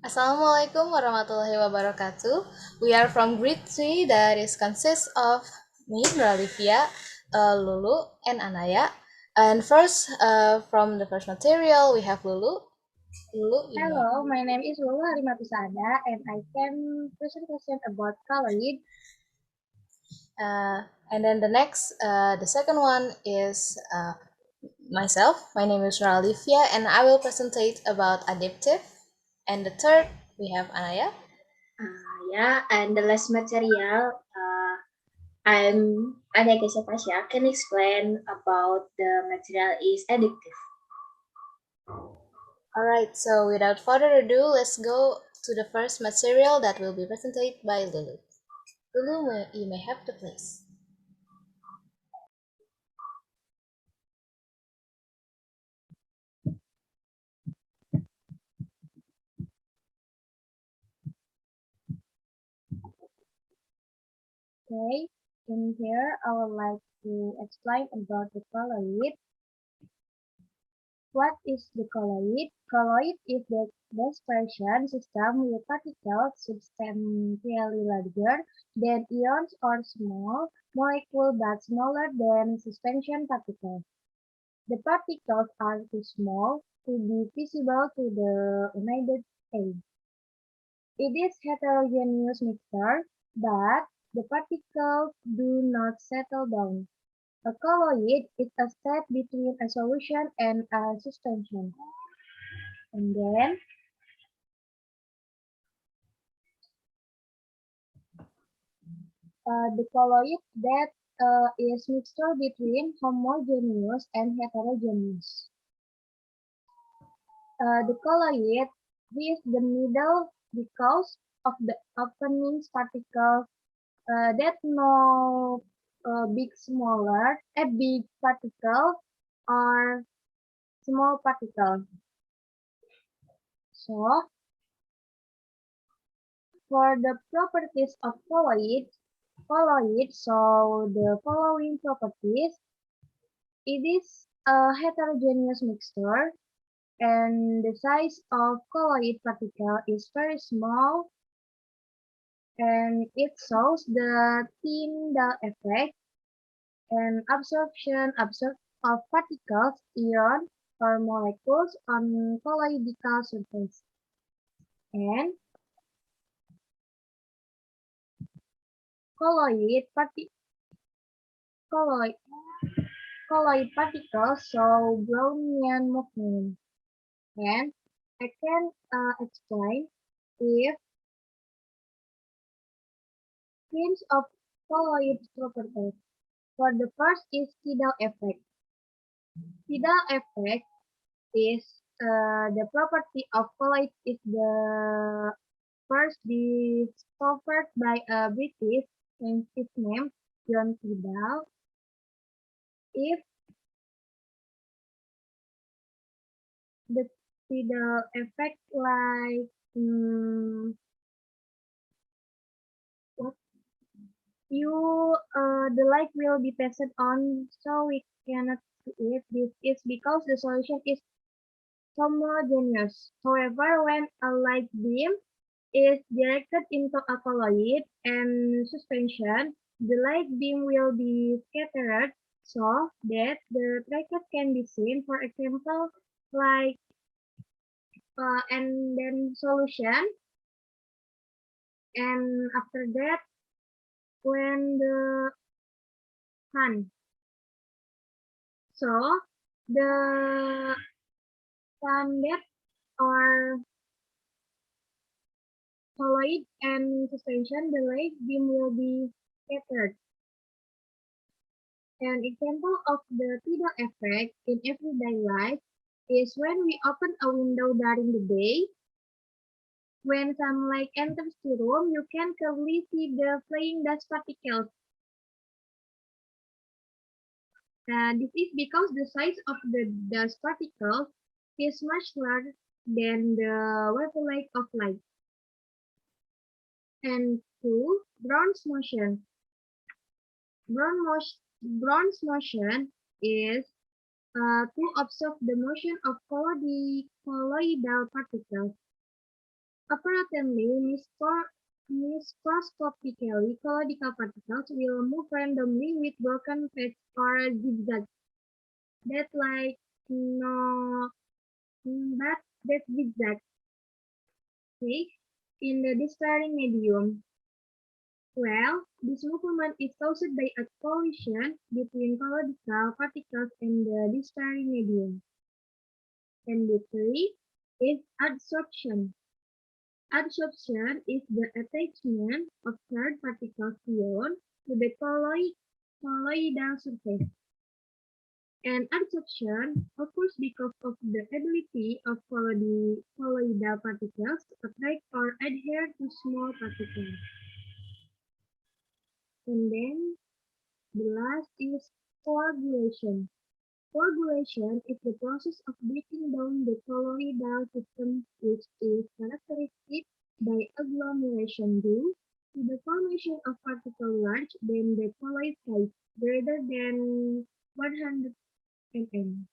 Assalamualaikum warahmatullahi wabarakatuh. We are from grade 3 that is consists of me, Nuralifia, Lulu, and Annaya. And first, from the first material, we have Lulu. Lulu, you may. Hello, my name is Halimatus and I can present question about colloid. And then the second one is myself. My name is Nuralifia, and I will presentate about addictive. And the third, we have Annaya. And the last material, I'm Keisa Fasya, can explain about the material is addictive. Alright, so without further ado, let's go to the first material that will be presented by Lulu. Lulu, you may have the place. Okay, in here I would like to explain about the colloid. What is the colloid? Colloid is the dispersion system with particles substantially larger than ions or small molecules but smaller than suspension particles. The particles are too small to be visible to the unaided eye. It is heterogeneous mixture, but the particles do not settle down. A colloid is a step between a solution and a suspension. And then the colloid that is mixture between homogeneous and heterogeneous. The colloid is the middle because of the openings particles that no big particle or small particle. So, for the properties of colloid, so the following properties, it is a heterogeneous mixture, and the size of colloid particle is very small, and it shows the Tyndall effect and absorption of particles, ions, or molecules on colloidal surface. And colloid, parti colloid, colloid particles show Brownian movement. And I can explain if terms of colloid properties. For the first is Tyndall effect. Tyndall effect is the property of colloid is the first discovered by a British scientist named John Tyndall. If the Tyndall effect like what the light will be passed on, so we cannot see it. This is because the solution is homogeneous. However, when a light beam is directed into a colloid and suspension, the light beam will be scattered so that the tracket can be seen. For example, like and then solution, and after that, when the sun. So the standard or colloid and suspension, the light beam will be scattered. An example of the Tyndall effect in everyday life is when we open a window during the day. When sunlight enters the room, you can clearly see the flying dust particles. This is because the size of the dust particles is much larger than the wavelength of light. And two, Brown's motion. Brown's motion is to observe the motion of colloidal particles. Apparently, microscopically colloidal particles will move randomly with broken paths or zigzags that like no but that zigzag okay, in the discarding medium. Well, this movement is caused by a collision between colloidal particles and the discarding medium. And the three is adsorption. Adsorption is the attachment of charged particles ion to the colloidal surface. And adsorption occurs because of the ability of colloidal particles to attract or adhere to small particles. And then the last is coagulation. Coagulation is the process of breaking down the colloidal system, which is characterized by agglomeration due to the formation of particles larger than the colloid size, greater than 100 mm.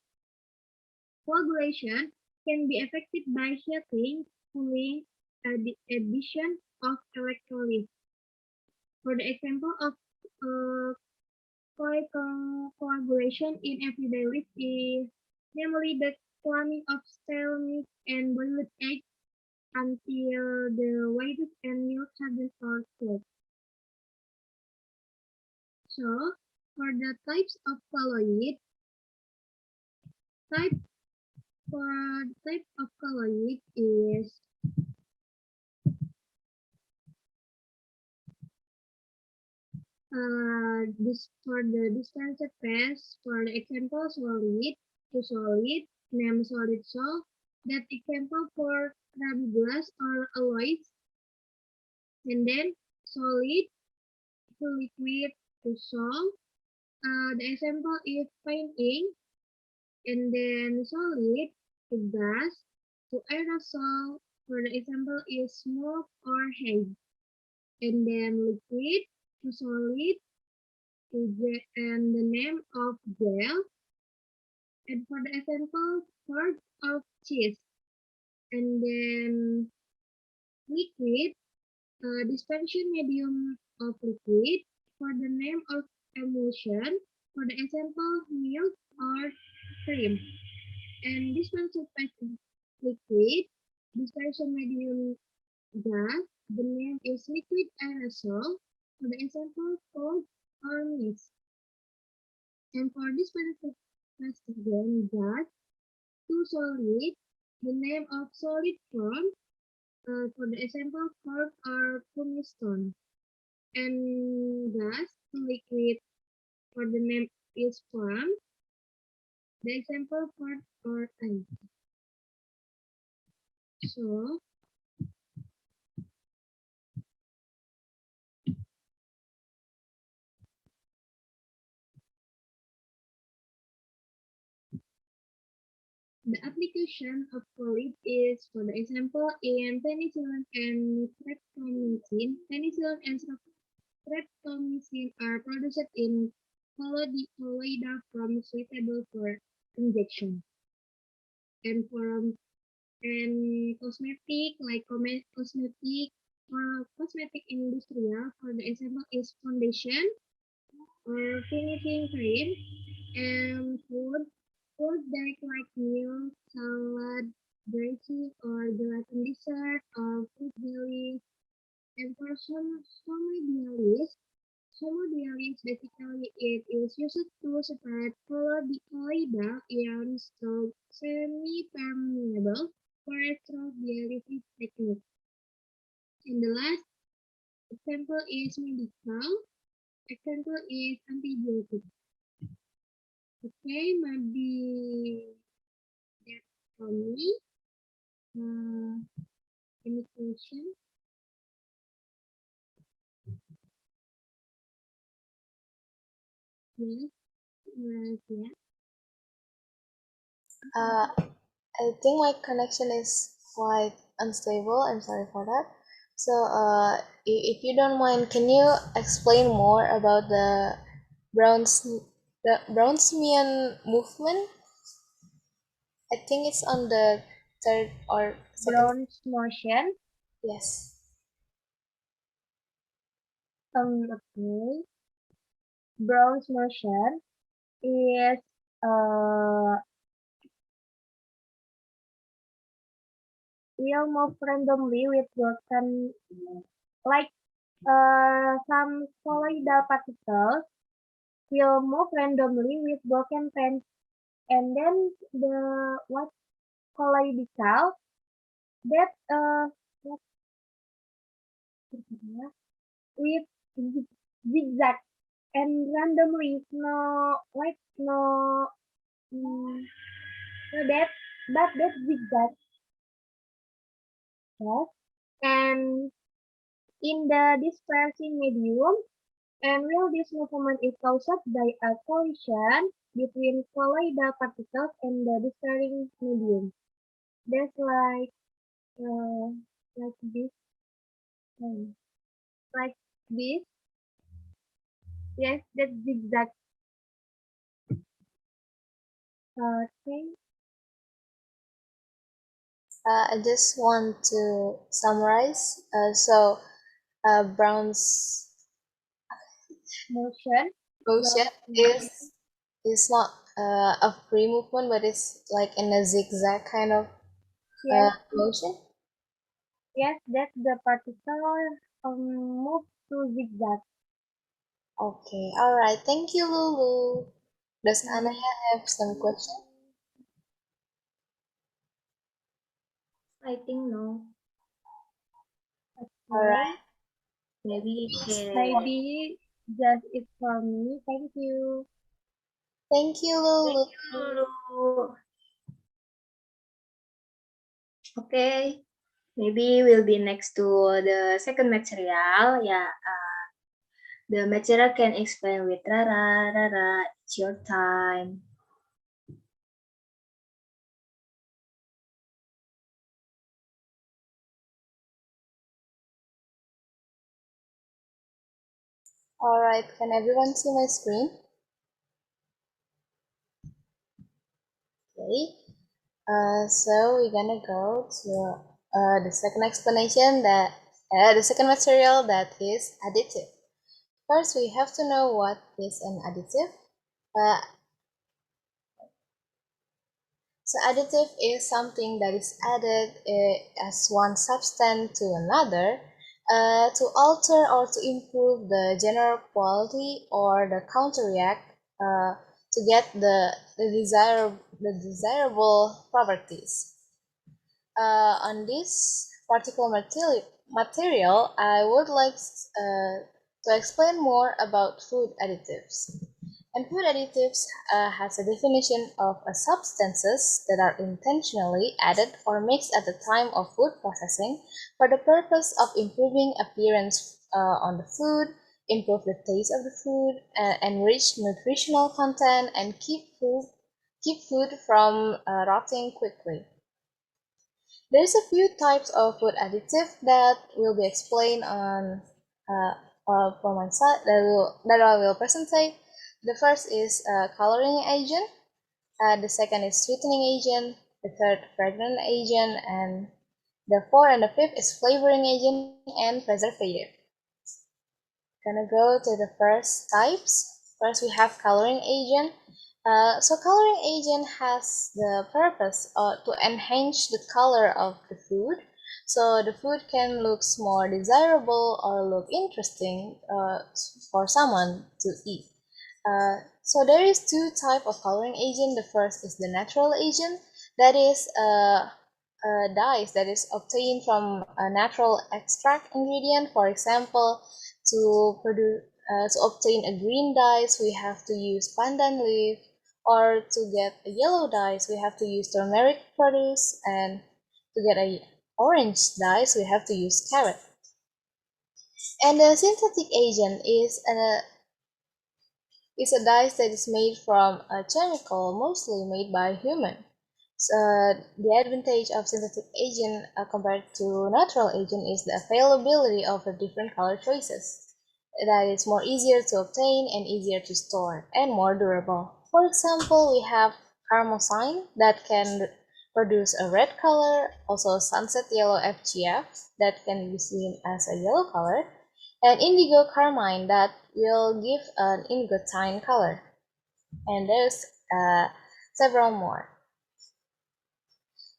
Coagulation can be affected by heating, cooling, addition of electrolytes. For the example of uh, coagulation in everyday life is namely the cleaning of stale meat and boiled eggs until the whites and milk have are closed. So, for the types of colloid, type for the type of colloid is this for the distance phase, for the example solid to solid, name solid salt, that example for ruby glass or alloys, and then solid to liquid to salt. The example is painting, and then solid to gas to aerosol. For the example is smoke or haze, and then liquid to solid to and the name of gel. And for the example, part of cheese, and then liquid, dispersion medium of liquid, for the name of emulsion, for the example, milk or cream, and dispersion liquid, dispersion medium gas, the name is liquid aerosol, for the example, cold or mist, and for dispersion gas, to solid, the name of solid form, for the example, cork or pumice and gas to liquid, for the name is form, the example part or ice. So, the application of colloid is, for the example, in penicillin and streptomycin. Penicillin and streptomycin are produced in colloidal form suitable for injection. And for cosmetic, like cosmetic or cosmetic industrial, for the example, is foundation or finishing cream, and food like milk, salad, dressing, or gelatin dessert, or fruit jelly. And for somodialis basically it is used to separate colloidal ions to semi-permeable for electrodialysis technique. And the last example is medical. Example is antibiotic. Okay, maybe that's for me. Any question? Yes, yeah. I think my connection is quite unstable. I'm sorry for that. So, if you don't mind, can you explain more about the Brownsmian movement? I think it's on the third or second. Bronze motion. Yes. Okay. Bronze motion is uh will move randomly with broken like some colloidal particles will move randomly with broken pens, and then the what colloidal that what with zigzag and randomly no like no no that but that zigzag, yes, and in the dispersing medium, and will this movement is caused by a collision between colloidal particles and the dispersing medium. That's uh, like this, um, like this. Yes, that zigzag thing. I just want to summarize. Brown's Motion. motion Brown is motion. is not a free movement, but it's like in a zigzag kind of Yes, motion. yes, that the particle move to zigzag. Okay, all right. Thank you, Lulu. Does Mm, Anaya have some question? I think no. All right. okay. Maybe Please move she. on. Maybe just it for me. Thank you. Thank you, Thank Lulu. you, Lulu. Okay. Maybe we'll be next to the second material. Yeah. The material can explain with Rara. Rara, it's your time. All right. Can everyone see my screen? Okay. So we're gonna go to the second explanation that the second material that is additive. First, we have to know what is an additive. Uh, so additive is something that is added as one substance to another to alter or to improve the general quality or the counterreact to get the desirable properties. On this particular material, I would like to explain more about food additives. And food additives has a definition of a substances that are intentionally added or mixed at the time of food processing for the purpose of improving appearance on the food, improve the taste of the food, enrich nutritional content, and keep food from rotting quickly. There's a few types of food additive that will be explained on from my side that I will present. The first is coloring agent, the second is sweetening agent, the third fragrant agent, and the fourth and the fifth is flavoring agent and preservative. Gonna go to the first types. First we have coloring agent. So coloring agent has the purpose to enhance the color of the food, so the food can look more desirable or look interesting for someone to eat. So there is two type of coloring agent. The first is the natural agent, that is dyes that is obtained from a natural extract ingredient. For example, to obtain a green dyes, we have to use pandan leaf, or to get a yellow dyes, we have to use turmeric produce, and to get a orange dyes, we have to use carrot. And the synthetic agent is a dye that is made from a chemical mostly made by human. So the advantage of synthetic agent compared to natural agent is the availability of the different color choices. That is more easier to obtain and easier to store and more durable. For example, we have carmosine that can produce a red color, also sunset yellow FGF that can be seen as a yellow color, and indigo carmine that will give an indigotine color. And there's several more.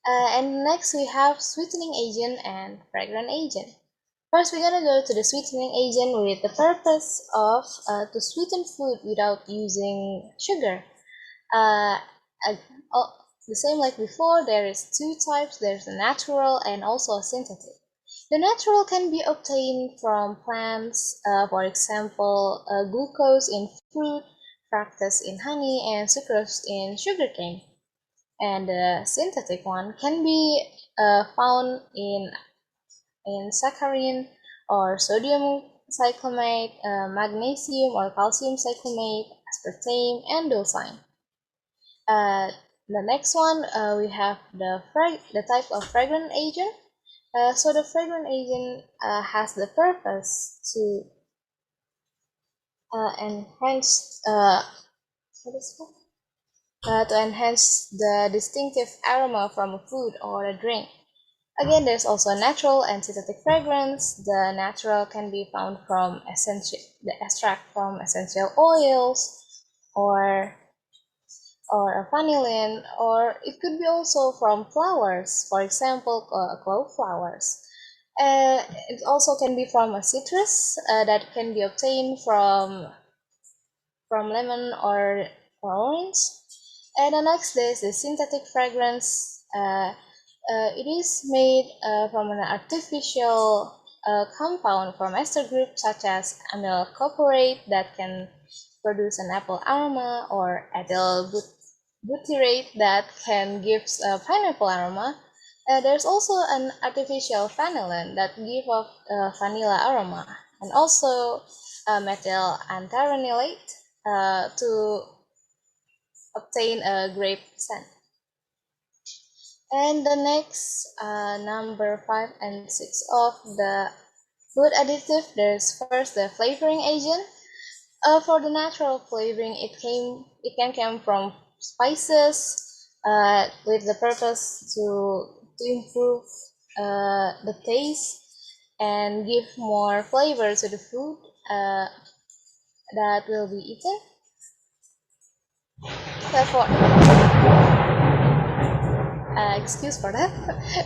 And next we have sweetening agent and fragrant agent. First, we're gonna go to the sweetening agent with the purpose of to sweeten food without using sugar. Uh, uh, oh, the same like before, there is two types. There's a natural and also a synthetic. The natural can be obtained from plants, for example, glucose in fruit, fructose in honey, and sucrose in sugarcane. And the synthetic one can be found in saccharin or sodium cyclamate, magnesium or calcium cyclamate, aspartame, and dosine. The next one, we have the type of fragrant agent. So the fragrant agent has the purpose to enhance what is to enhance the distinctive aroma from a food or a drink. Again, there's also natural and synthetic fragrance. The natural can be found from the extract from essential oils or a vanillin, or it could be also from flowers, for example, clove flowers. It also can be from a citrus that can be obtained from lemon or orange. And the next is the synthetic fragrance. It is made from an artificial compound from ester group such as amyl coprate that can produce an apple aroma, or ethyl butyrate that can give a pineapple aroma. There's also an artificial vanillin that give off vanilla aroma, and also methyl antaranilate to obtain a grape scent. And the next number 5 and 6 of the food additive, there's first the flavoring agent. For the natural flavoring, it can come from spices with the purpose to improve the taste and give more flavor to the food that will be eaten. Therefore, excuse for that.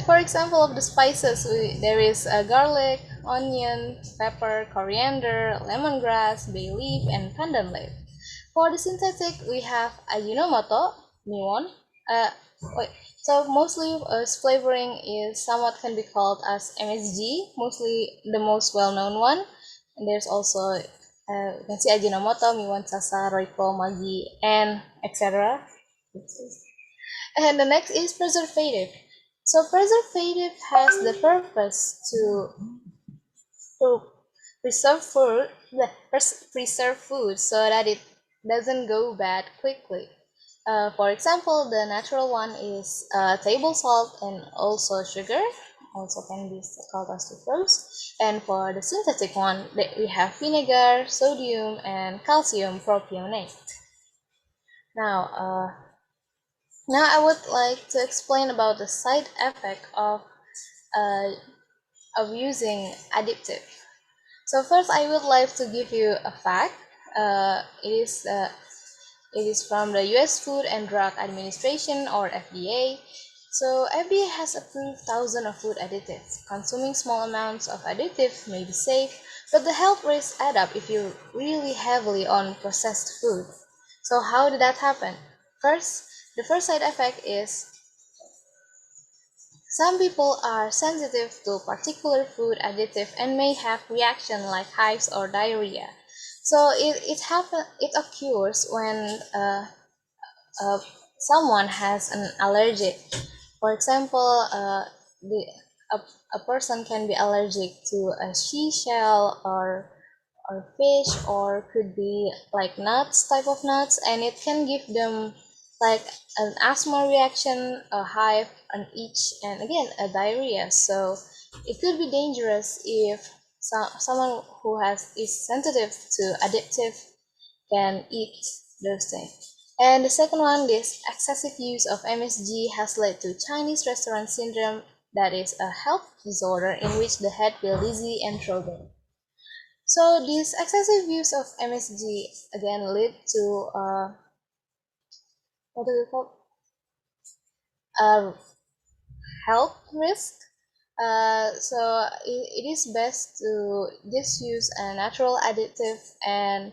For example, of the spices, there is garlic, onion, pepper, coriander, lemongrass, bay leaf, and pandan leaf. For the synthetic, we have Ajinomoto, Miwon. Uh, wait, so mostly flavoring is somewhat can be called as MSG, mostly the most well-known one. And there's also you can see Ajinomoto, Miwon, Sasa, Royco, Maggi, and etc. And the next is preservative. So preservative has the purpose to preserve food so that it doesn't go bad quickly. For example, the natural one is table salt and also sugar, also can be called as sucrose. And for the synthetic one, we have vinegar, sodium, and calcium propionate. Now, I would like to explain about the side effect uh, of using additive. So first, I would like to give you a fact. It is from the U.S. Food and Drug Administration, or FDA. So FDA has approved thousands of food additives. Consuming small amounts of additive may be safe, but the health risks add up if you really heavily on processed food. So how did that happen? The first side effect is some people are sensitive to particular food additive and may have reaction like hives or diarrhea. So it occurs when uh, someone has an allergic. For example, a, a person can be allergic to a seashell or fish, or could be like nuts, type of nuts, and it can give them like an asthma reaction, a hive, an itch, and again a diarrhea. So it could be dangerous if someone who is sensitive to addictive can eat those things. And the second one, this excessive use of MSG has led to Chinese restaurant syndrome, that is a health disorder in which the head feels dizzy and throbbing. So this excessive use of MSG again lead to what do we call health risk. So it is best to just use a natural additive and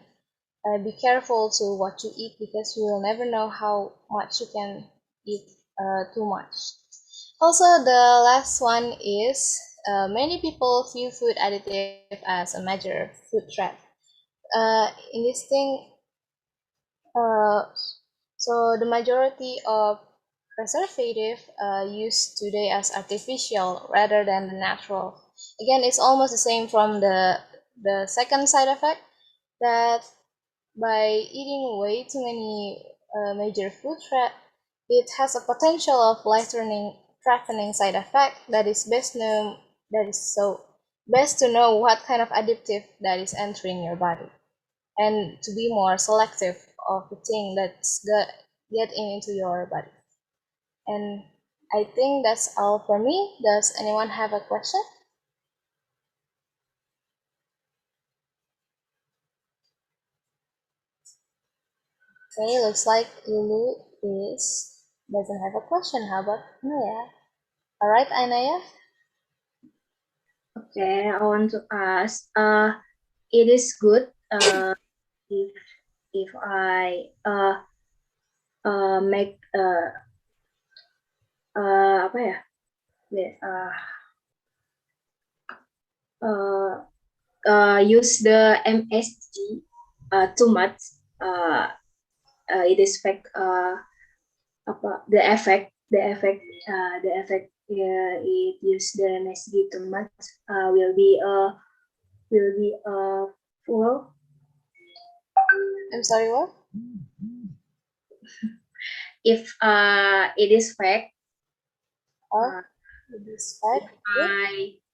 be careful to what you eat because you will never know how much you can eat too much. Also, the last one is many people view food additive as a major food threat. In this thing, uh, so the majority of preservative used today as artificial rather than the natural. Again, it's almost the same from the second side effect that by eating way too many major food threat, it has a potential of life-threatening side effect that is best to know what kind of additive that is entering your body and to be more selective of the thing that's getting into your body. And I think that's all for me. Does anyone have a question? Okay, looks like Lulu doesn't have a question. How about Annaya? All right, Annaya. Okay, I want to ask. It is good. If I make apa ya? Use the MSG too much. It is fact apa the effect it use the MSG too much will be full. I'm sorry, what? If it is fact. It is fact.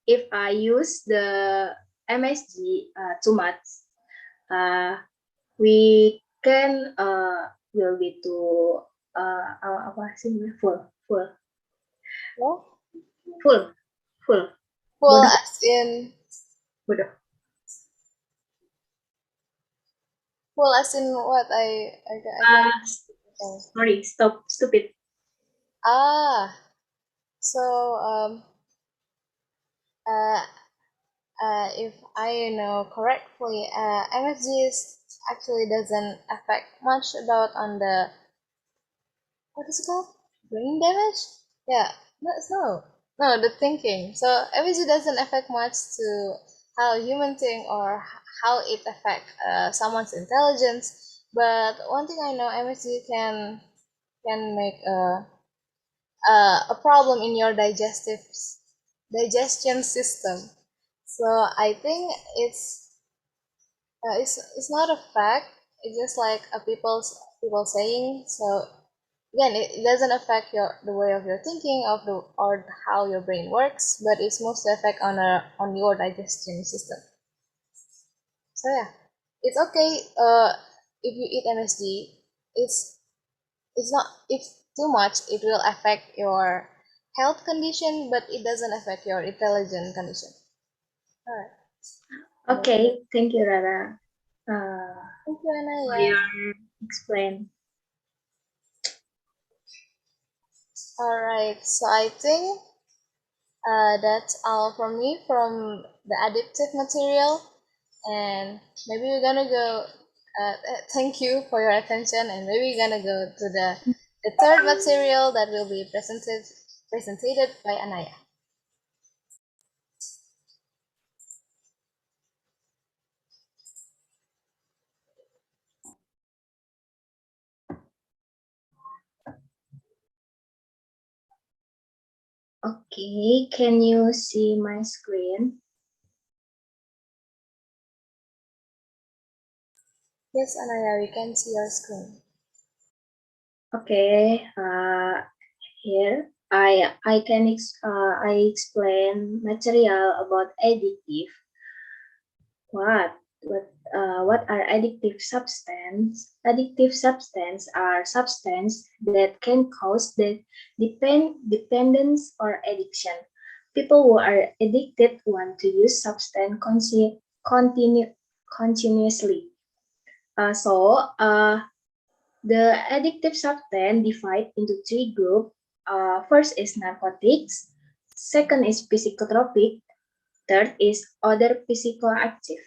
If I use the MSG too much, we can will be too apa sih full. What? Full. Full Bodoh. as in Bodoh. full as in what? I Sorry, stupid. So if I know correctly, MSG actually doesn't affect much about on the what is it called? Brain damage? Yeah, no, the thinking. So MSG doesn't affect much to how human think or how it affect someone's intelligence. But one thing I know, MSG can make a problem in your digestion system. So I think it's not a fact. It's just like a people saying. So again, it doesn't affect the way of your thinking or how your brain works, but it's mostly affect on your digestion system. So yeah, it's okay. If you eat MSG, it's not if too much, it will affect your health condition, but it doesn't affect your intelligent condition. All right. Okay, thank you, Rara. Thank you, Annaya. For your explain. All right, so I think that's all from me from the additive material, and maybe we're gonna go. Thank you for your attention, and maybe we're gonna go to the third material that will be presented by Annaya. Okay, can you see my screen? Yes, Annaya, we can see your screen. Okay, here I explain material about additive. What? what are addictive substance? Addictive substance are substance that can cause the dependence or addiction. People who are addicted want to use substance continuously. The addictive substance divide into three groups. First is narcotics. Second is psychotropic. Third is other psychoactive.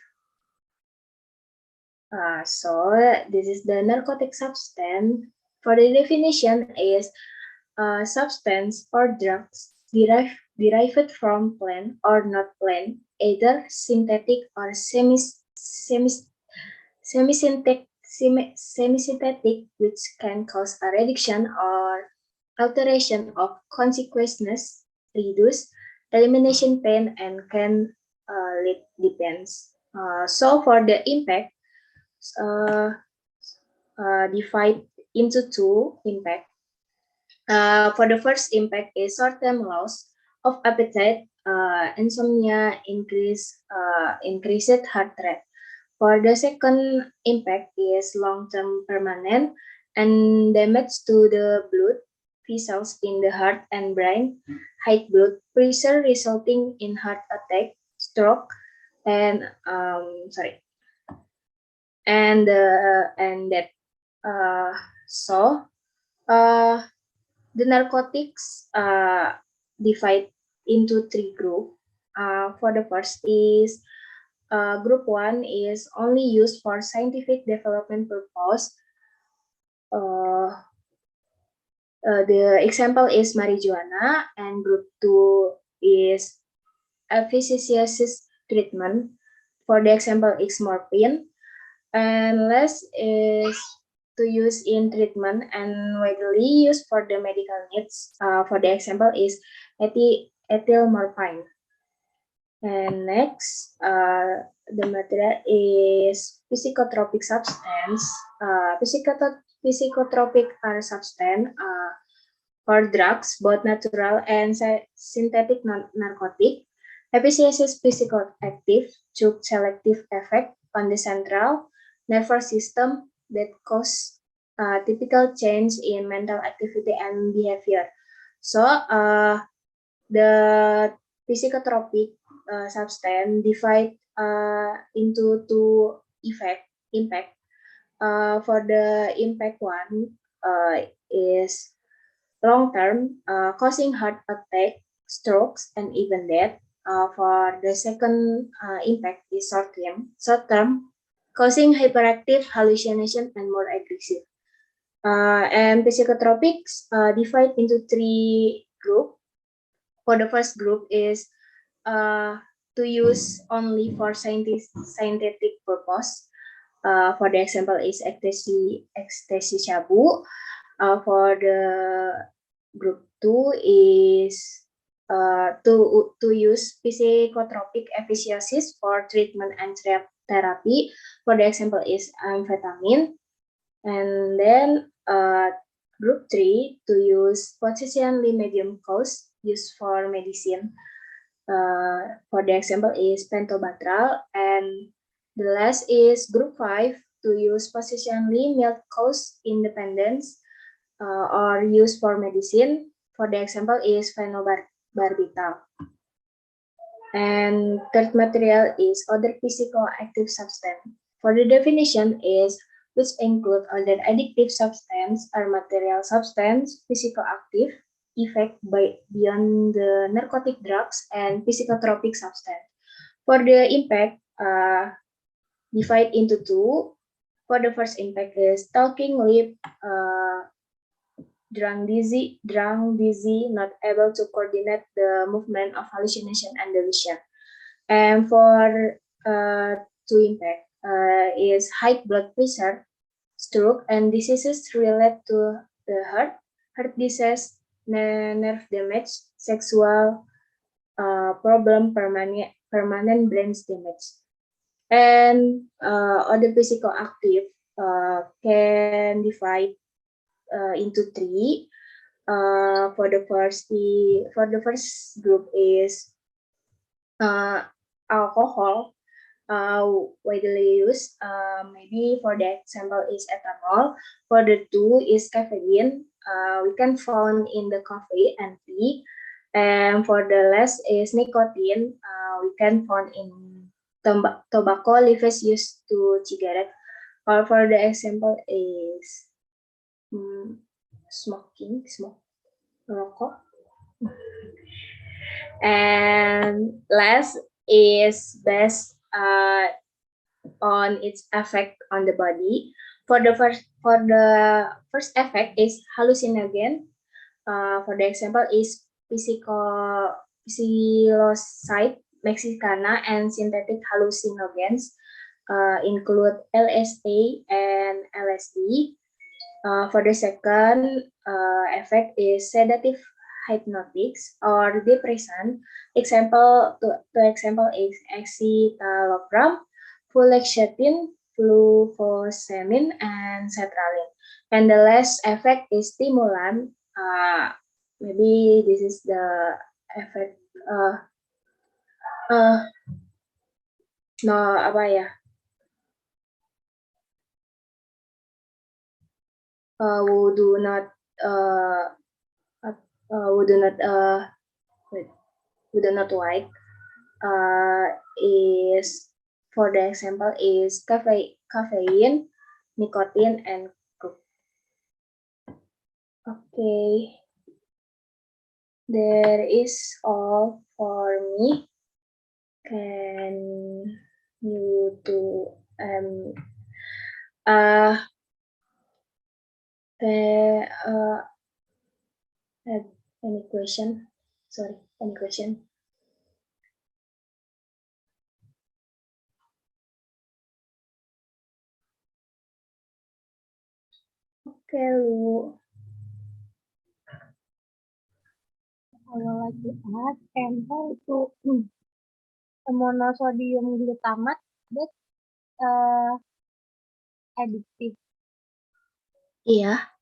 This is the narcotic substance. For the definition is substance or drugs derived from plant or not plant, either synthetic or semi-synthetic, which can cause a reduction or alteration of consciousness, reduce, elimination pain, and can lead depends. So for the impact, uh, divide into two impact. For the first impact is short-term loss of appetite, insomnia, increased heart rate. For the second impact is long-term permanent and damage to the blood vessels in the heart and brain, high blood pressure resulting in heart attack, stroke, and and that. Uh, so uh, the narcotics divide into three groups. For the first is group one is only used for scientific development purpose. The example is marijuana, and group two is efficacious treatment. For the example is morphine, and less is to use in treatment and widely used for the medical needs. For the example is ethyl morphine. And next, the material is psychotropic substance. Psychotropic are substance or drugs, both natural and synthetic narcotic. Efficacious psychoactive through selective effect on the central nervous system that cause typical change in mental activity and behavior. So, the psychotropic substance divide into two impact. For the impact one is long term, causing heart attack, strokes, and even death. For the second impact is short term, causing hyperactive, hallucination, and more aggressive. And psychotropics divide into three groups. For the first group is to use only for scientific purpose. For the example is ecstasy shabu. For the group two is to use psychotropic efficacies for treatment and therapy. For the example is amphetamine. And then group three to use potentially medium cost used for medicine. For the example is pentobarbital, and the last is group 5 to use positionally mild cost independence or used for medicine. For the example is phenobarbital. And third material is other psychoactive substance. For the definition is which include other addictive substance or material substance, psychoactive, effect beyond the narcotic drugs, and psychotropic substance. For the impact, divide into two. For the first impact is talking lip, drunk dizzy, not able to coordinate the movement of hallucination and delusion. And for two impact is high blood pressure, stroke, and diseases related to the heart disease, nerve damage, sexual problem, permanent brain damage. And other psychoactive can divide into three. For the first group is alcohol, widely used. Maybe for the example is ethanol. For the two is caffeine. We can find in the coffee and tea. And for the last is nicotine. We can find in tobacco leaves used to cigarette. Or for the example is smoke, rokok. And last is based on its effect on the body. For the first effect is hallucinogen. For the example is psilocybin mexicana and synthetic hallucinogens include LSD and LSD. For the second effect is sedative hypnotics or depressant. To example is escitalopram, fluoxetine, fluvoxamine, and sertraline. And the last effect is stimulant. Maybe this is the effect. No, apa ya? We do not we do not we do not like is for the example is caffeine, nicotine, and coke. Okay, there is all for me. Can you do have any question? Sorry, any question? Okay, Lu. I would like to add and how to monosodium glutamate that's addictive. Iya,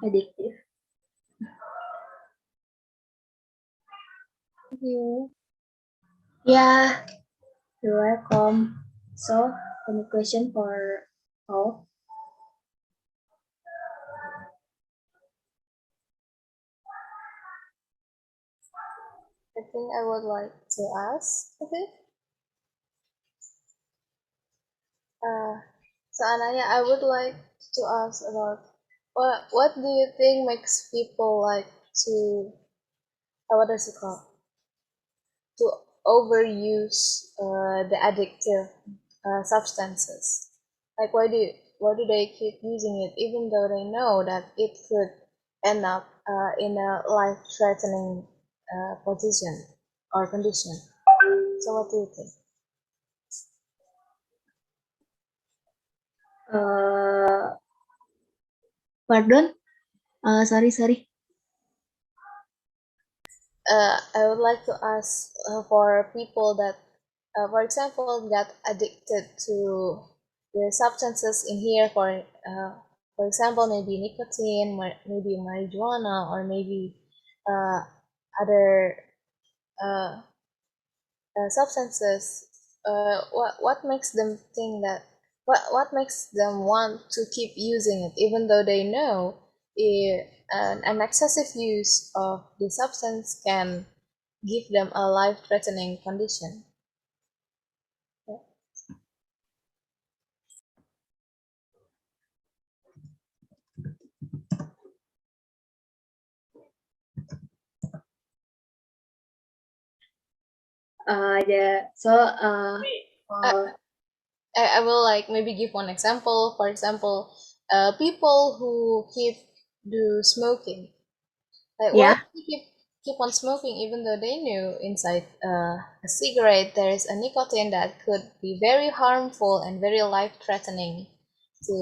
addictive. Thank you. Yeah, you're welcome. So, any question for all? I think I would like to ask. Okay. So Annaya, I would like to ask about what do you think makes people like to what does it called to overuse the addictive substances? Like why do they keep using it even though they know that it could end up in a life-threatening position or condition? So what do you think? Pardon? Sorry. I would like to ask for people that, for example, got addicted to the substances in here. For example, maybe nicotine, maybe marijuana, or maybe uh, other uh, substances. What makes them think that? What makes them want to keep using it, even though they know an excessive use of the substance can give them a life-threatening condition. I will like maybe give one example. For example, people who do smoking. Like why Yeah. do they keep on smoking even though they knew inside a cigarette there is a nicotine that could be very harmful and very life-threatening to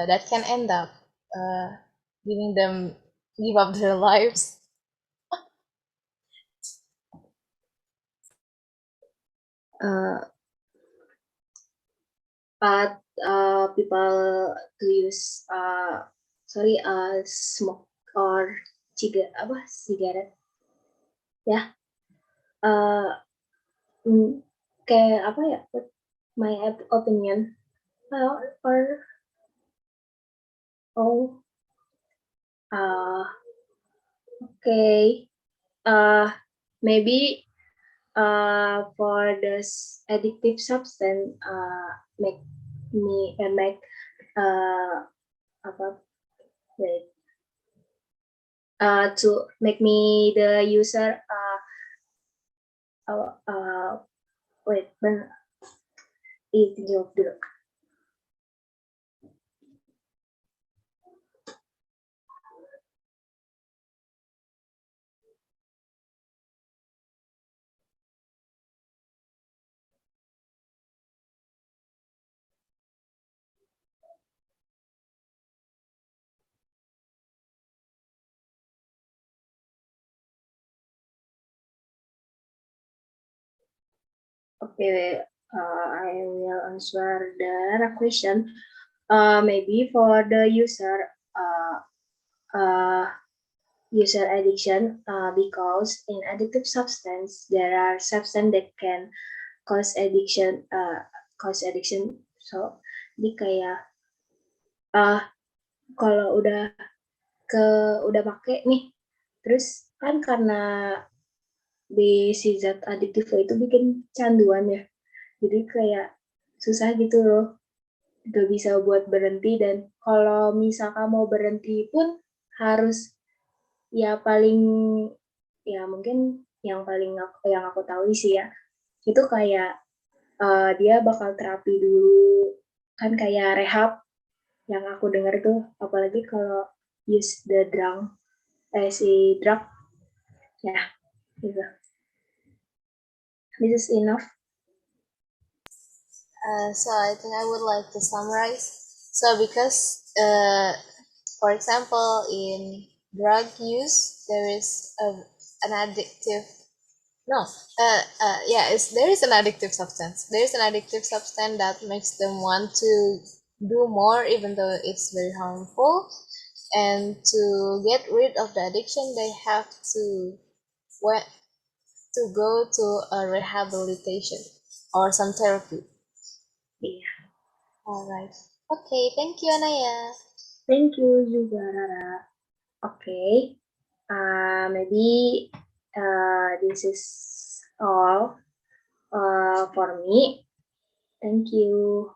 that can end up uh, giving them give up their lives. But people to use smoke or cigarette ya. Kayak apa ya? my opinion. Oh, okay. Maybe for this addictive substance make me make apa wait to make me the user wait itu jawab dulu. Okay, I will answer the question. Maybe for the user addiction, because in addictive substance there are substance that can cause addiction. So jadi kayak kalau udah pakai nih, terus kan karena si zat adiktif itu bikin canduan ya, jadi kayak susah gitu loh, gak bisa buat berhenti. Dan kalau misalkan mau berhenti pun harus ya paling ya mungkin yang aku tahu sih ya, itu kayak dia bakal terapi dulu, kan kayak rehab yang aku dengar tuh, apalagi kalau use the si drug ya gitu. This is enough. So I think I would like to summarize. So because, for example, in drug use, there is an addictive. No, yeah, there is an addictive substance. There is an addictive substance that makes them want to do more, even though it's very harmful. And to get rid of the addiction, they have to went to go to a rehabilitation or some therapy. Iya. Alright. Okay, thank you, Annaya. Thank you juga, Rara. Okay. Maybe this is all for me. Thank you.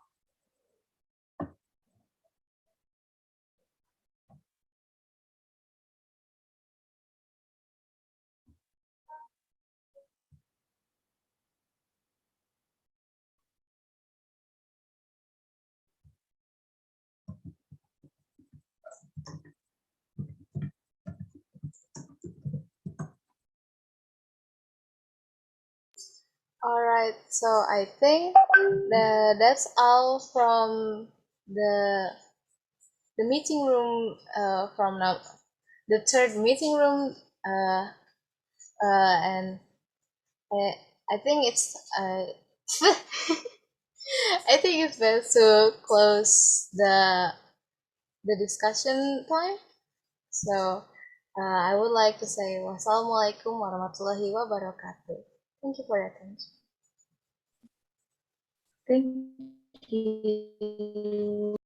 Alright, so I think that's all from the the meeting room from now, the third meeting room, and I think it's I think it's best to close the discussion time. So I would like to say wassalamualaikum warahmatullahi wabarakatuh. Thank you for your attention. Thank you.